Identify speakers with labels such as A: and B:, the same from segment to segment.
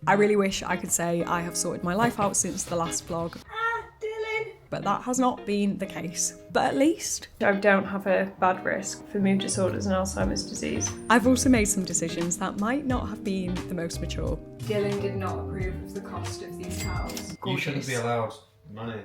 A: I really wish I could say I have sorted my life out since the last vlog. But that has not been the case. But at least I don't have a bad risk for mood disorders and Alzheimer's disease. I've also made some decisions that might not have been the most mature. Dylan did not approve of the cost of these towels.
B: You shouldn't be allowed money.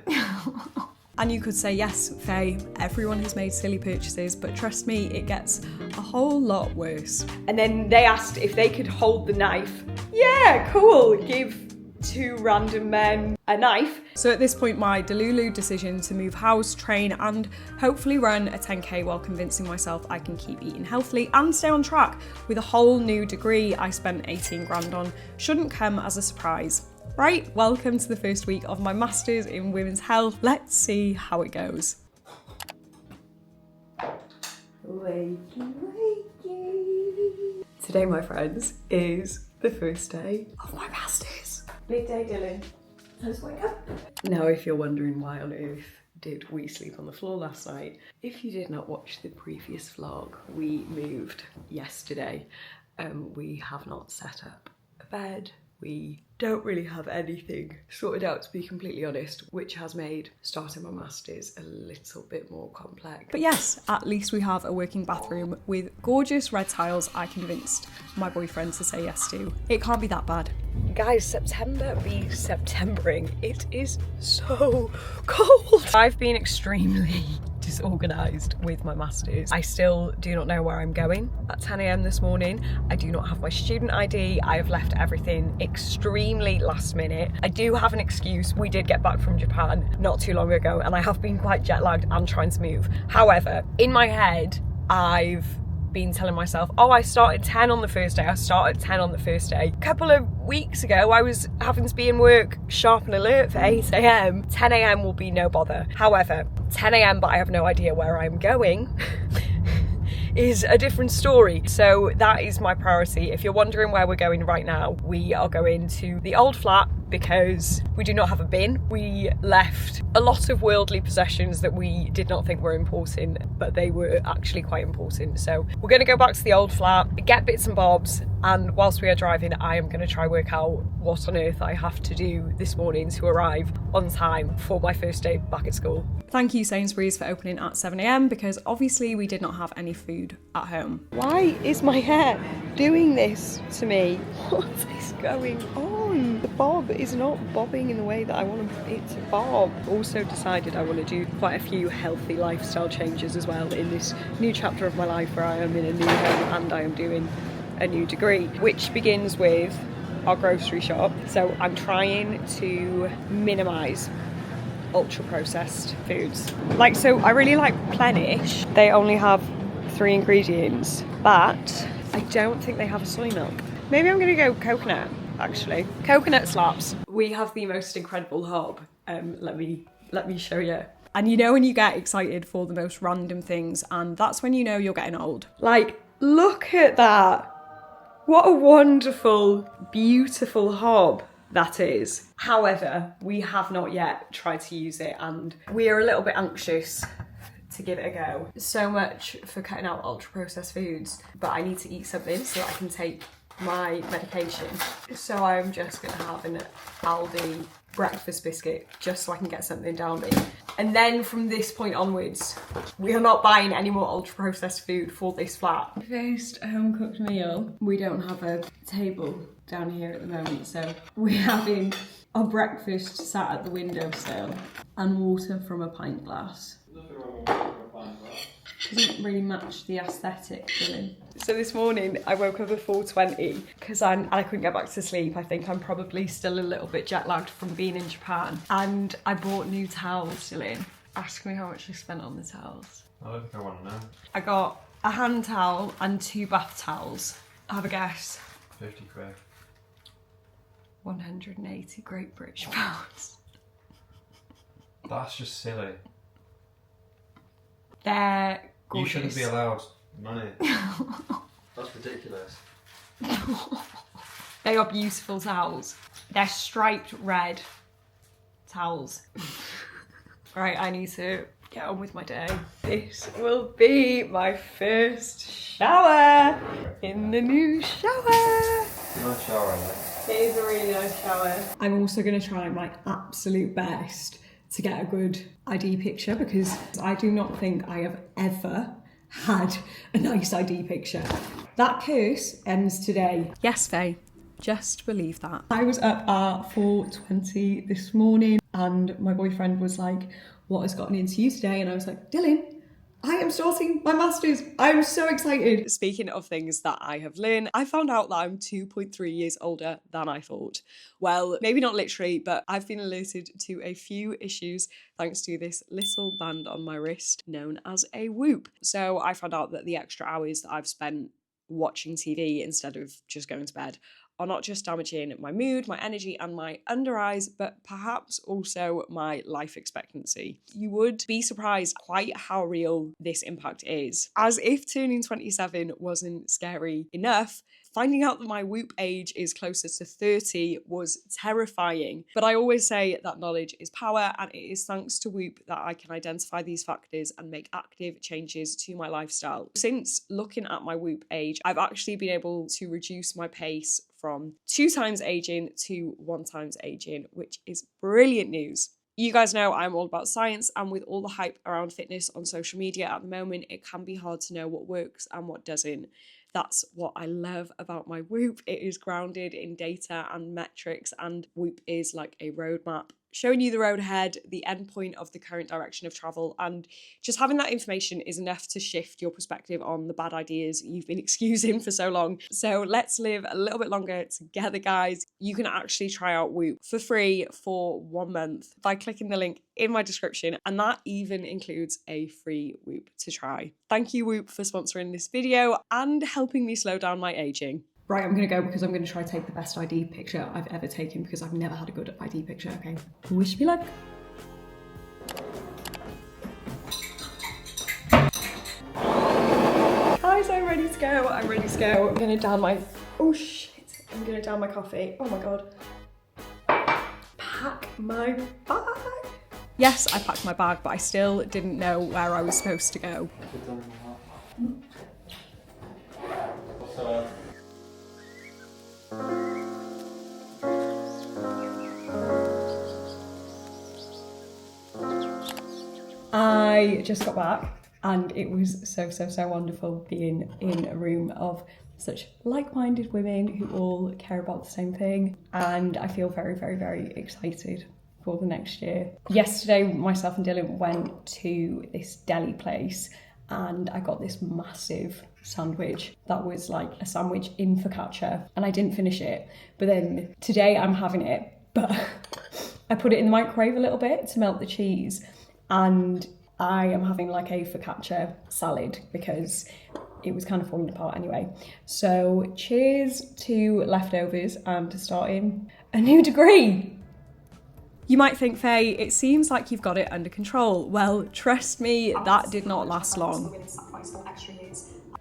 A: And you could say, yes, Faye, everyone has made silly purchases, but trust me, it gets a whole lot worse. And then they asked if they could hold the knife. Yeah, cool, give two random men a knife. So at this point, my Delulu decision to move house, train, and hopefully run a 10k while convincing myself I can keep eating healthily and stay on track with a whole new degree I spent 18 grand on shouldn't come as a surprise. Right, welcome to the first week of my Masters in Women's Health. Let's see how it goes. Wakey, wakey. Today, my friends, is the first day of my Masters. Midday, Dylan. Let's wake up. Now, if you're wondering why on earth did we sleep on the floor last night, if you did not watch the previous vlog, we moved yesterday. We have not set up a bed. We don't really have anything sorted out, to be completely honest, which has made starting my Masters a little bit more complex. But yes, at least we have a working bathroom with gorgeous red tiles I convinced my boyfriend to say yes to. It can't be that bad. Guys, September be Septembering. It is so cold. I've been extremely disorganised with my Masters. I still do not know where I'm going at 10 a.m. this morning. I do not have my student ID. I have left everything extremely last minute. I do have an excuse. We did get back from Japan not too long ago and I have been quite jet lagged and trying to move. However, in my head, I've been telling myself, oh, I started 10 on the first day. A couple of weeks ago, I was having to be in work sharp and alert for 8 a.m. 10 a.m. will be no bother. However, 10 a.m. but I have no idea where I'm going is a different story. So that is my priority. If you're wondering where we're going right now, we are going to the old flat because we do not have a bin. We left a lot of worldly possessions that we did not think were important, but they were actually quite important. So we're going to go back to the old flat, get bits and bobs, and whilst we are driving, I am going to try work out what on earth I have to do this morning to arrive on time for my first day back at school. Thank you, Sainsbury's, for opening at 7 a.m. because obviously we did not have any food at home. Why is my hair doing this to me? What is going on? The bob is not bobbing in the way that I want it to bob. Also decided I want to do quite a few healthy lifestyle changes as well in this new chapter of my life where I am in a new home and I am doing a new degree, which begins with our grocery shop. So I'm trying to minimise ultra processed foods. So I really like Plenish. They only have 3 ingredients, but I don't think they have a soy milk. Maybe I'm gonna go coconut, actually. Coconut slaps. We have the most incredible hob. Let me show you. And you know when you get excited for the most random things, and that's when you know you're getting old. Look at that. What a wonderful, beautiful hob that is. However, we have not yet tried to use it and we are a little bit anxious to give it a go. So much for cutting out ultra processed foods, but I need to eat something so that I can take my medication. So I'm just gonna have an Aldi breakfast biscuit just so I can get something down me. And then from this point onwards, we are not buying any more ultra processed food for this flat. First home cooked meal. We don't have a table down here at the moment, so we're having our breakfast sat at the windowsill and water from a pint glass. Nothing wrong with water from a pint glass. Doesn't really match the aesthetic, really. So this morning I woke up at 4:20 because I couldn't get back to sleep. I think I'm probably still a little bit jet lagged from being in Japan. And I bought new towels, Dylan. Ask me how much I spent on the towels.
B: I don't think I want to know.
A: I got a hand towel and 2 bath towels. Have a guess.
B: 50 quid.
A: 180 Great British pounds.
B: That's just silly.
A: They're gorgeous.
B: You shouldn't be allowed money. That's ridiculous.
A: They are beautiful towels. They're striped red towels. Right, I need to get on with my day. This will be my first shower in the new shower.
B: No shower, mate.
A: It is a really nice shower. I'm also going to try my absolute best to get a good ID picture because I do not think I have ever had a nice ID picture. That curse ends today. Yes, Faye. Just believe that. I was up at 4:20 this morning and my boyfriend was like, what has gotten into you today? And I was like, Dylan, I am starting my masters. I'm so excited. Speaking of things that I have learned, I found out that I'm 2.3 years older than I thought. Well, maybe not literally, but I've been alerted to a few issues thanks to this little band on my wrist known as a Whoop. So I found out that the extra hours that I've spent watching TV instead of just going to bed are not just damaging my mood, my energy, and my under eyes, but perhaps also my life expectancy. You would be surprised quite how real this impact is. As if turning 27 wasn't scary enough, finding out that my Whoop age is closer to 30 was terrifying. But I always say that knowledge is power, and it is thanks to Whoop that I can identify these factors and make active changes to my lifestyle. Since looking at my Whoop age, I've actually been able to reduce my pace from 2 times aging to 1 times aging, which is brilliant news. You guys know I'm all about science, and with all the hype around fitness on social media at the moment, it can be hard to know what works and what doesn't. That's what I love about my Whoop. It is grounded in data and metrics, and Whoop is like a roadmap showing you the road ahead, the end point of the current direction of travel, and just having that information is enough to shift your perspective on the bad ideas you've been excusing for so long. So let's live a little bit longer together, guys. You can actually try out Whoop for free for 1 month by clicking the link in my description, and that even includes a free Whoop to try. Thank you, Whoop, for sponsoring this video and helping me slow down my aging. Right, I'm gonna go because I'm gonna try to take the best ID picture I've ever taken because I've never had a good ID picture, okay? Wish me luck. Guys, I'm ready to go, I'm ready to go. I'm gonna down my, oh shit, I'm gonna down my coffee, oh my God. Pack my bag. Yes, I packed my bag, but I still didn't know where I was supposed to go. I just got back and it was so wonderful being in a room of such like-minded women who all care about the same thing, and I feel very excited for the next year. Yesterday, myself and Dylan went to this deli place and I got this massive sandwich that was like a sandwich in focaccia, and I didn't finish it. But then today I'm having it, but I put it in the microwave a little bit to melt the cheese, and I am having like a focaccia salad because it was kind of falling apart anyway. So cheers to leftovers and to starting a new degree. You might think, Faye, it seems like you've got it under control. Well, trust me, that did not last long.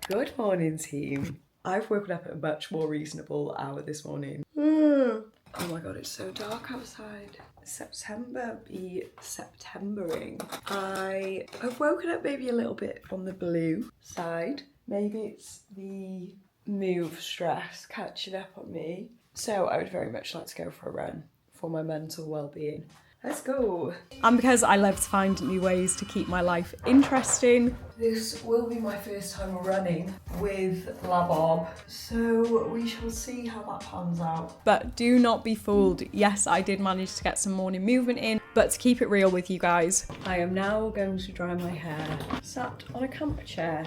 A: Good morning, team. I've woken up at a much more reasonable hour this morning. Oh my God, it's so dark outside. September be Septembering. I have woken up maybe a little bit on the blue side. Maybe it's the move stress catching up on me. So I would very much like to go for a run for my mental well-being. Let's go. And because I love to find new ways to keep my life interesting. This will be my first time running with La Bob, so we shall see how that pans out. But do not be fooled. Yes, I did manage to get some morning movement in, but to keep it real with you guys, I am now going to dry my hair, sat on a camp chair.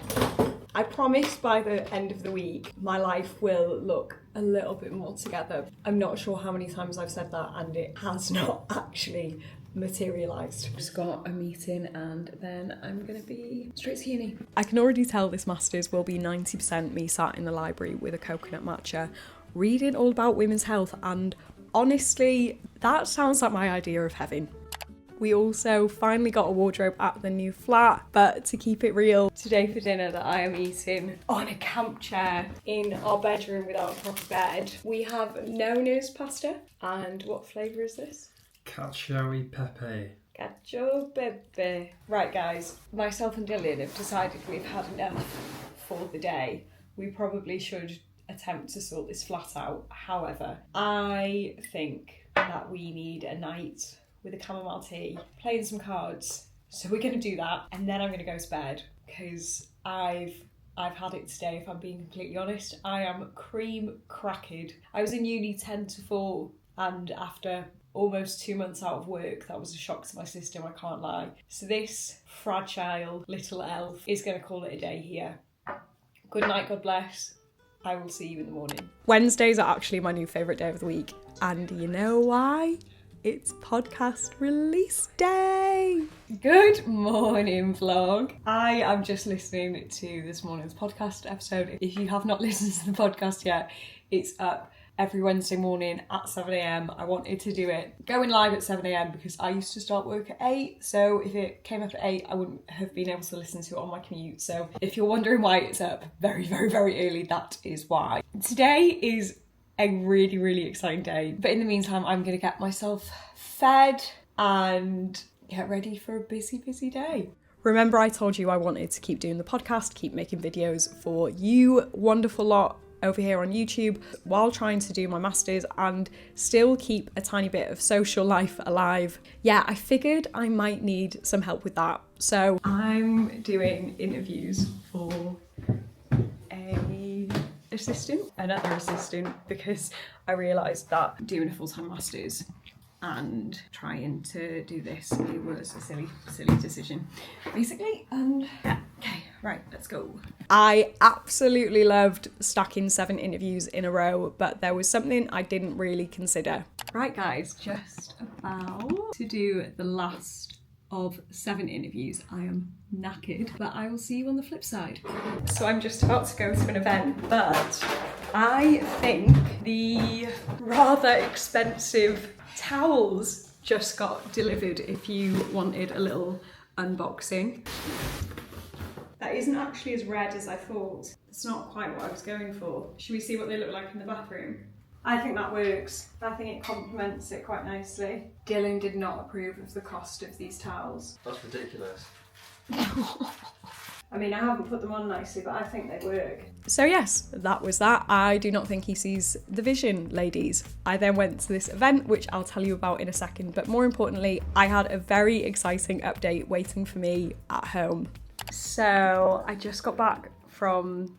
A: I promise by the end of the week, my life will look a little bit more together. I'm not sure how many times I've said that and it has not actually materialised. Just got a meeting and then I'm gonna be straight to uni. I can already tell this Masters will be 90% me sat in the library with a coconut matcha, reading all about women's health, and honestly, that sounds like my idea of heaven. We also finally got a wardrobe at the new flat, but to keep it real, today for dinner that I am eating on a camp chair in our bedroom without a proper bed, we have Nona's pasta. And what flavour is this?
B: Cacio e pepe.
A: Cacio e pepe. Right guys, myself and Dylan have decided we've had enough for the day. We probably should attempt to sort this flat out. However, I think that we need a night with a chamomile tea, playing some cards. So we're going to do that, and then I'm going to go to bed because I've had it today, if I'm being completely honest. I am cream crackered. I was in uni 10 to 4, and after almost 2 months out of work, that was a shock to my system, I can't lie. So this fragile little elf is going to call it a day here. Good night, God bless. I will see you in the morning. Wednesdays are actually my new favourite day of the week, and you know why? It's podcast release day. Good morning, vlog. I am just listening to this morning's podcast episode. If you have not listened to the podcast yet, it's up every Wednesday morning at 7 a.m. I wanted to do it going live at 7 a.m. because I used to start work at 8. So if it came up at 8, I wouldn't have been able to listen to it on my commute. So if you're wondering why it's up very, very, very early, that is why. Today is a really, really exciting day. But in the meantime, I'm going to get myself fed and get ready for a busy, busy day. Remember I told you I wanted to keep doing the podcast, keep making videos for you wonderful lot over here on YouTube while trying to do my masters and still keep a tiny bit of social life alive. Yeah, I figured I might need some help with that. So I'm doing interviews for another assistant, because I realised that doing a full-time masters and trying to do this, it was a silly decision, basically. And yeah, okay, right, let's go. I absolutely loved stacking 7 interviews in a row, but there was something I didn't really consider. Right, guys, just about to do the last of 7 interviews. I am knackered, but I will see you on the flip side. So I'm just about to go to an event, but I think the rather expensive towels just got delivered if you wanted a little unboxing. That isn't actually as red as I thought. It's not quite what I was going for. Should we see what they look like in the bathroom? I think that works. I think it complements it quite nicely. Dylan did not approve of the cost of these towels.
B: That's ridiculous.
A: I mean, I haven't put them on nicely, but I think they work. So yes, that was that. I do not think he sees the vision, ladies. I then went to this event, which I'll tell you about in a second, but more importantly, I had a very exciting update waiting for me at home. So I just got back from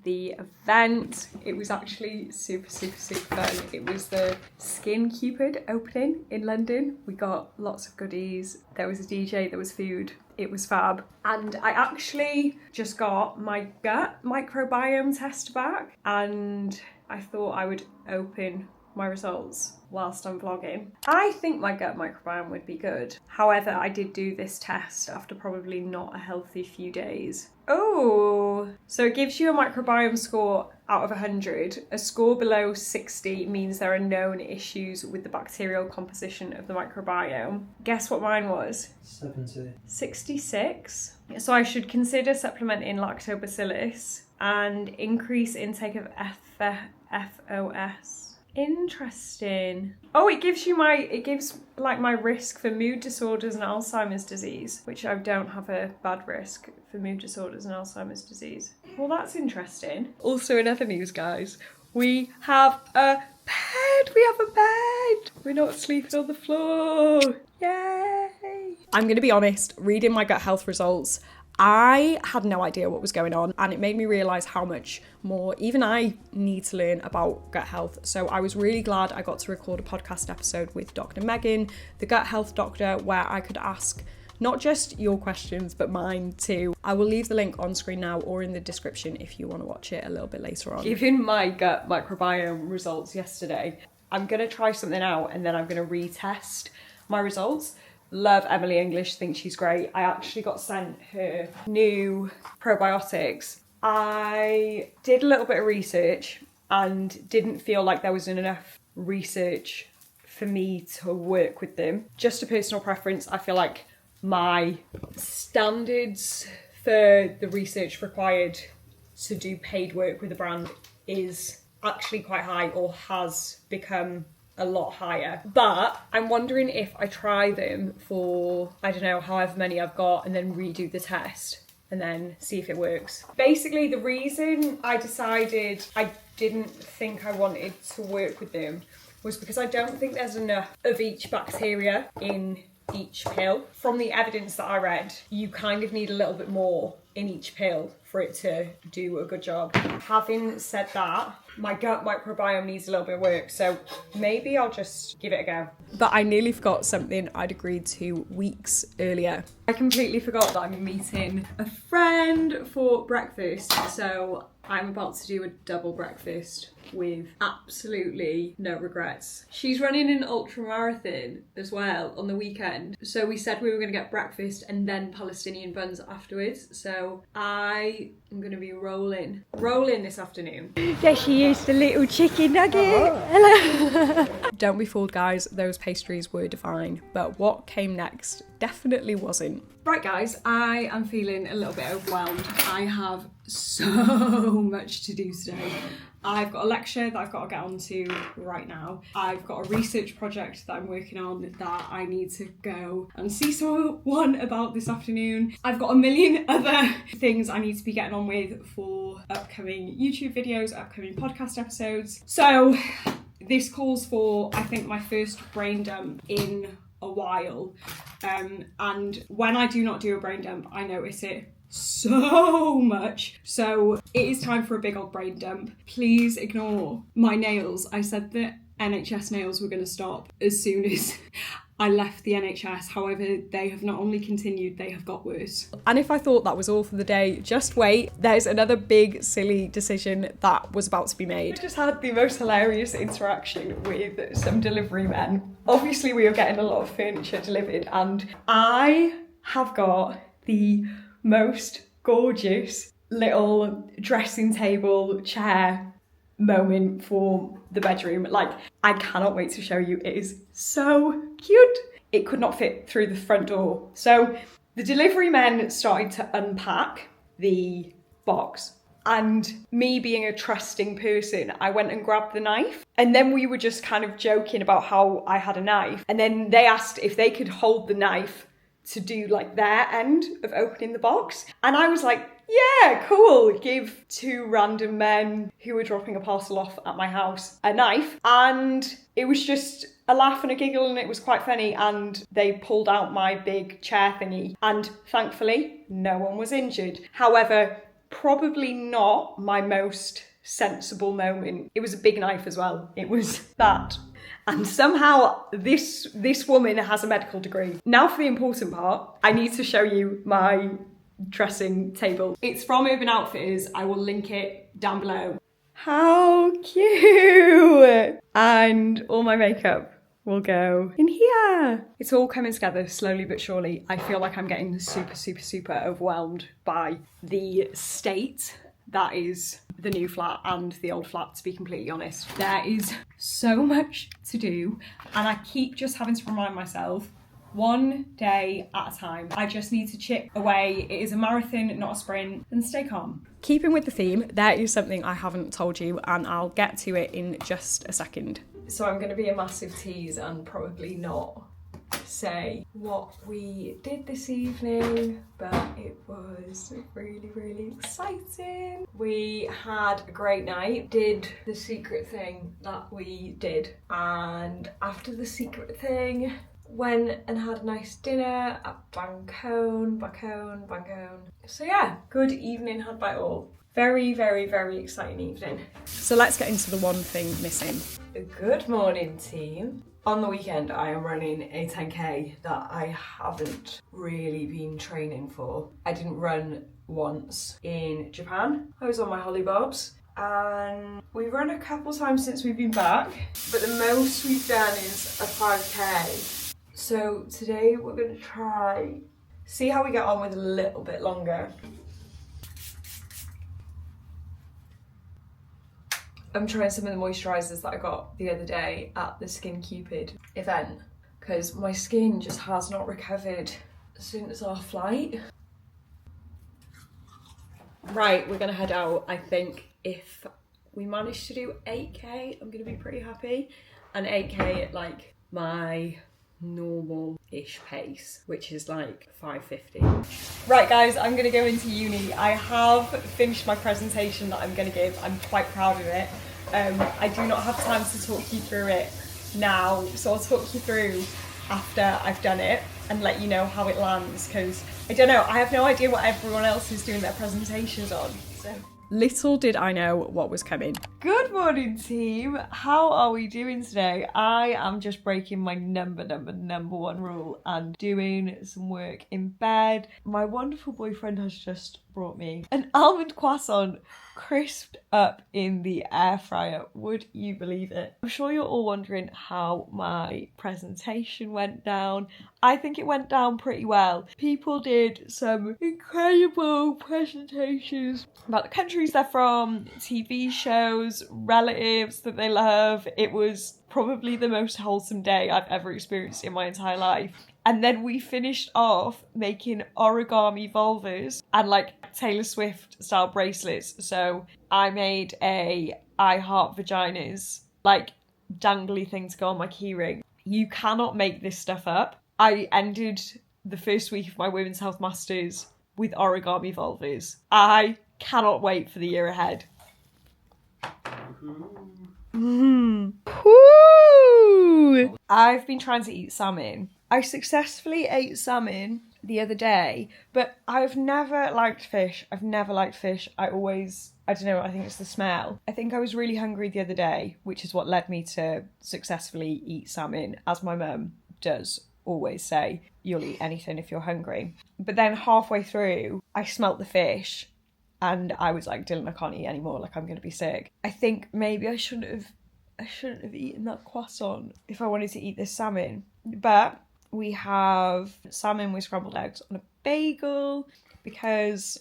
A: the event. It was actually super fun. It was the Skin Cupid opening in London. We got lots of goodies. There was a DJ, there was food. It was fab. And I actually just got my gut microbiome test back, and I thought I would open my results whilst I'm vlogging. I think my gut microbiome would be good. However, I did do this test after probably not a healthy few days. Oh, so it gives you a microbiome score out of 100. A score below 60 means there are known issues with the bacterial composition of the microbiome. Guess what mine was?
B: 70.
A: 66. So I should consider supplementing lactobacillus and increase intake of FOS. Interesting. Oh, it gives my risk for mood disorders and Alzheimer's disease, which I don't have a bad risk for mood disorders and Alzheimer's disease. Well, that's interesting. Also, in other news, guys, we have a bed. We're not sleeping on the floor. Yay. I'm going to be honest, reading my gut health results, I had no idea what was going on, and it made me realise how much more even I need to learn about gut health. So I was really glad I got to record a podcast episode with Dr. Megan, the gut health doctor, where I could ask not just your questions, but mine too. I will leave the link on screen now or in the description if you want to watch it a little bit later on. Given my gut microbiome results yesterday, I'm going to try something out and then I'm going to retest my results. Love Emily English, think she's great. I actually got sent her new probiotics. I did a little bit of research and didn't feel like there was enough research for me to work with them. Just a personal preference, I feel like my standards for the research required to do paid work with a brand is actually quite high, or has become a lot higher. But I'm wondering if I try them for, I don't know, however many I've got and then redo the test and then see if it works. Basically, the reason I decided I didn't think I wanted to work with them was because I don't think there's enough of each bacteria in each pill. From the evidence that I read, you kind of need a little bit more in each pill for it to do a good job. Having said that, my gut microbiome needs a little bit of work, so maybe I'll just give it a go. But I nearly forgot something I'd agreed to weeks earlier. I completely forgot that I'm meeting a friend for breakfast, so I'm about to do a double breakfast with absolutely no regrets. She's running an ultra marathon as well on the weekend, so we said we were going to get breakfast and then Palestinian buns afterwards, so I am going to be rolling this afternoon. There she is, the little chicken nugget. Hello. Don't be fooled, guys, those pastries were divine, but what came next definitely wasn't. Right guys, I am feeling a little bit overwhelmed. I have so much to do today. I've got a lecture that I've got to get onto right now. I've got a research project that I'm working on that I need to go and see someone about this afternoon. I've got a million other things I need to be getting on with for upcoming YouTube videos, upcoming podcast episodes. So this calls for, I think, my first brain dump in a while. And when I do not do a brain dump, I notice it so much. So it is time for a big old brain dump. Please ignore my nails. I said that NHS nails were going to stop as soon as I left the NHS. However, they have not only continued, they have got worse. And if I thought that was all for the day, just wait. There's another big, silly decision that was about to be made. I just had the most hilarious interaction with some delivery men. Obviously, we were getting a lot of furniture delivered, and I have got the most gorgeous little dressing table chair moment for the bedroom. Like, I cannot wait to show you. It is so cute. It could not fit through the front door. So the delivery men started to unpack the box, and me being a trusting person, I went and grabbed the knife, and then we were just kind of joking about how I had a knife, and then they asked if they could hold the knife to do like their end of opening the box, and I was like, yeah, cool. Give two random men who were dropping a parcel off at my house a knife, and it was just a laugh and a giggle, and it was quite funny, and they pulled out my big chair thingy, and thankfully no one was injured. However, probably not my most sensible moment. It was a big knife as well. It was that. And somehow this woman has a medical degree. Now for the important part, I need to show you my dressing table. It's from Urban Outfitters. I will link it down below. How cute! And all my makeup will go in here. It's all coming together slowly but surely. I feel like I'm getting super overwhelmed by the state that is the new flat and the old flat, to be completely honest. There is so much to do, and I keep just having to remind myself, one day at a time. I just need to chip away. It is a marathon, not a sprint, and stay calm. Keeping with the theme, there is something I haven't told you, and I'll get to it in just a second. So I'm going to be a massive tease and probably not say what we did this evening, but it was really exciting. We had a great night, did the secret thing that we did, and after the secret thing, went and had a nice dinner at Bacone. So yeah, good evening had by all. Very exciting evening. So let's get into the one thing missing. Good morning, team. On the weekend, I am running a 10k that I haven't really been training for. I didn't run once in Japan. I was on my hollybobs, and we've run a couple times since we've been back, but the most we've done is a 5k. So today we're gonna try, see how we get on with a little bit longer. I'm trying some of the moisturisers that I got the other day at the Skin Cupid event, because my skin just has not recovered since our flight. Right, we're gonna head out. I think if we manage to do 8k, I'm gonna be pretty happy. And 8k at like my normal-ish pace, which is like 5:50. Right guys, I'm gonna go into uni. I have finished my presentation that I'm gonna give. I'm quite proud of it. I do not have time to talk you through it now, so I'll talk you through after I've done it and let you know how it lands, because I don't know, I have no idea what everyone else is doing their presentations on. So little did I know what was coming. Good morning team, how are we doing today? I am just breaking my number one rule and doing some work in bed. My wonderful boyfriend has just brought me an almond croissant crisped up in the air fryer. Would you believe it? I'm sure you're all wondering how my presentation went down. I think it went down pretty well. People did some incredible presentations about the countries they're from, TV shows, relatives that they love. It was probably the most wholesome day I've ever experienced in my entire life. And then we finished off making origami vulvas and like Taylor Swift style bracelets. So I made a I Heart Vaginas like dangly thing to go on my keyring. You cannot make this stuff up. I ended the first week of my Women's Health Masters with origami vulvas. I cannot wait for the year ahead. I've been trying to eat salmon. I successfully ate salmon the other day, but I've never liked fish. I don't know, I think it's the smell. I think I was really hungry the other day, which is what led me to successfully eat salmon, as my mum does always say, you'll eat anything if you're hungry. But then halfway through, I smelt the fish and I was like, Dylan, I can't eat anymore, like I'm gonna be sick. I think maybe I shouldn't have eaten that croissant if I wanted to eat this salmon. But we have salmon with scrambled eggs on a bagel because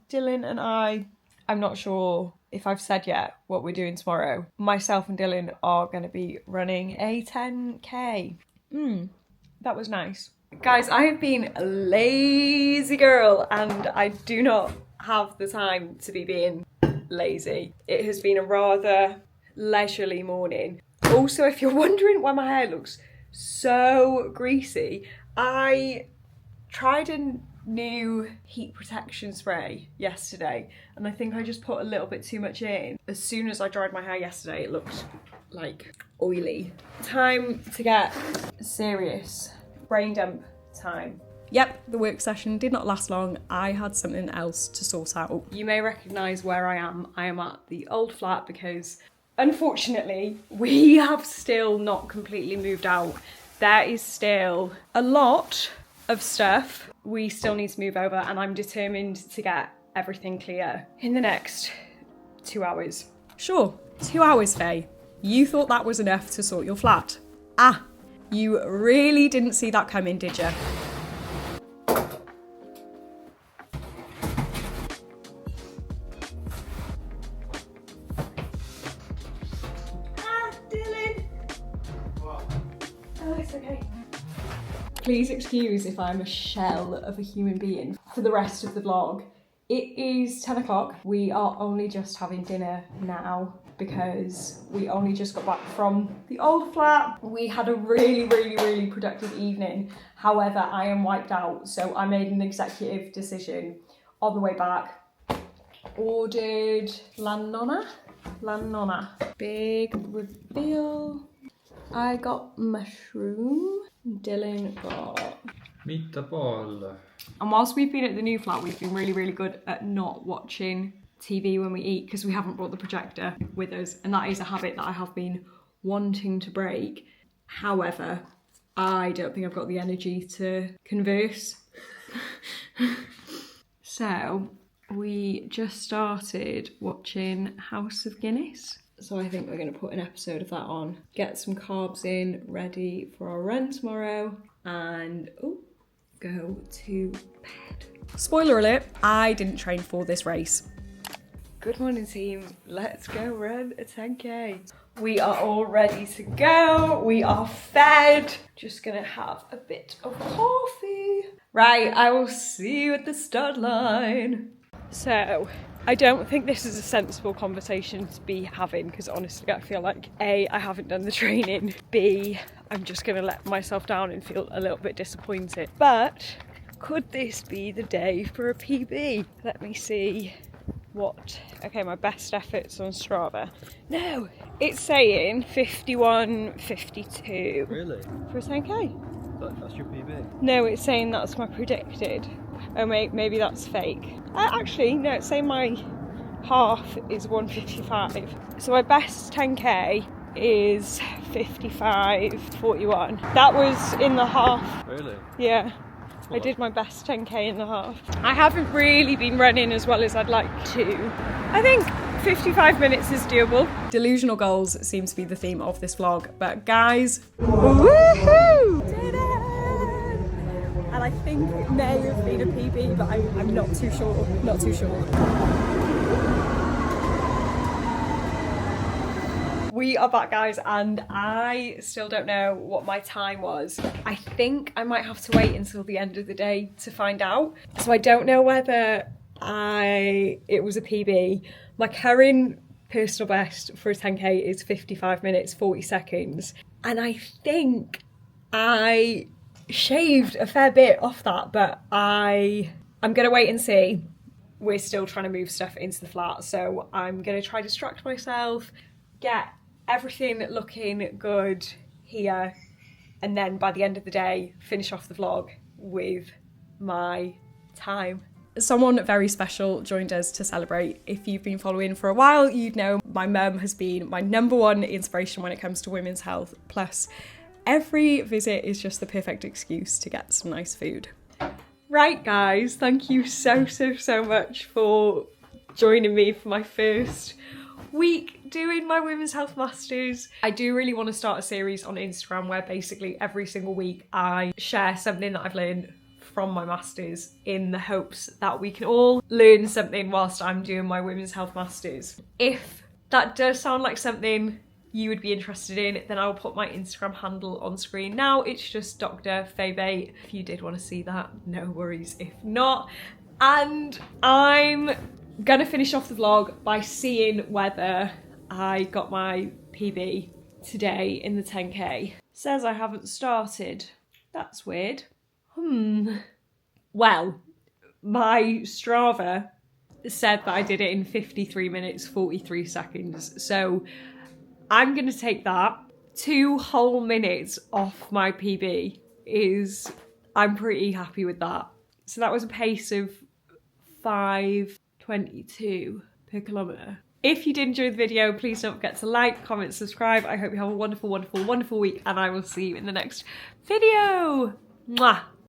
A: Dylan and I'm not sure if I've said yet what we're doing tomorrow. Myself and Dylan are going to be running a 10k. That was nice. Guys, I have been a lazy girl and I do not have the time to be being lazy. It has been a rather leisurely morning. Also, if you're wondering why my hair looks so greasy, I tried a new heat protection spray yesterday and I think I just put a little bit too much in. As soon as I dried my hair yesterday, it looked like oily. Time to get serious. Brain dump time. Yep, the work session did not last long. I had something else to sort out. You may recognise where I am. I am at the old flat because unfortunately, we have still not completely moved out. There is still a lot of stuff we still need to move over and I'm determined to get everything clear in the next 2 hours. Sure, 2 hours, Faye. You thought that was enough to sort your flat? Ah, you really didn't see that coming, did you? Please excuse if I'm a shell of a human being for the rest of the vlog. It is 10 o'clock. We are only just having dinner now because we only just got back from the old flat. We had a really productive evening. However, I am wiped out, so I made an executive decision on the way back. Ordered La Nonna. Big reveal. I got mushroom. Dylan got
B: meatball.
A: And whilst we've been at the new flat, we've been really good at not watching TV when we eat because we haven't brought the projector with us, and that is a habit that I have been wanting to break. However, I don't think I've got the energy to converse. So we just started watching House of Guinness. So I think we're going to put an episode of that on, get some carbs in, ready for our run tomorrow, and go to bed. Spoiler alert, I didn't train for this race. Good morning team, let's go run a 10k. We are all ready to go, we are fed. Just gonna have a bit of coffee. Right, I will see you at the start line. So, I don't think this is a sensible conversation to be having, because honestly I feel like A, I haven't done the training, B, I'm just going to let myself down and feel a little bit disappointed. But could this be the day for a PB? Let me see what, okay, my best efforts on Strava. No, it's saying 51:52.
B: Really?
A: For a 10k.
B: That's your PB?
A: No, it's saying that's my predicted. Oh, maybe that's fake. Actually, no, it's saying my half is 1:55. So my best 10k is 55:41. That was in the half.
B: Really?
A: Yeah. I did my best 10k in the half. I haven't really been running as well as I'd like to. I think 55 minutes is doable. Delusional goals seems to be the theme of this vlog, but guys, woohoo! Did it! And I think it may have been a PB, but I'm not too sure. Not too sure. We are back, guys, and I still don't know what my time was. I think I might have to wait until the end of the day to find out. So I don't know whether it was a PB. My current personal best for a 10k is 55 minutes 40 seconds, and I think I shaved a fair bit off that, but I'm gonna wait and see. We're still trying to move stuff into the flat, so I'm gonna try to distract myself, get everything looking good here, and then by the end of the day finish off the vlog with my time. Someone very special joined us to celebrate. If you've been following for a while, you'd know my mum has been my #1 inspiration when it comes to women's health, plus every visit is just the perfect excuse to get some nice food. Right guys, thank you so much for joining me for my first week doing my Women's Health Masters. I do really want to start a series on Instagram where basically every single week I share something that I've learned from my Masters, in the hopes that we can all learn something whilst I'm doing my Women's Health Masters. If that does sound like something you would be interested in, then I'll put my Instagram handle on screen now. It's just drfaye. If you did want to see that, no worries if not. And I'm gonna finish off the vlog by seeing whether I got my PB today in the 10k. Says I haven't started. That's weird. Well, my Strava said that I did it in 53 minutes 43 seconds, so I'm gonna take that. 2 whole minutes off my PB I'm pretty happy with that. So that was a pace of 5:22 per kilometre. If you did enjoy the video, please don't forget to like, comment, subscribe. I hope you have a wonderful week, and I will see you in the next video. Mwah!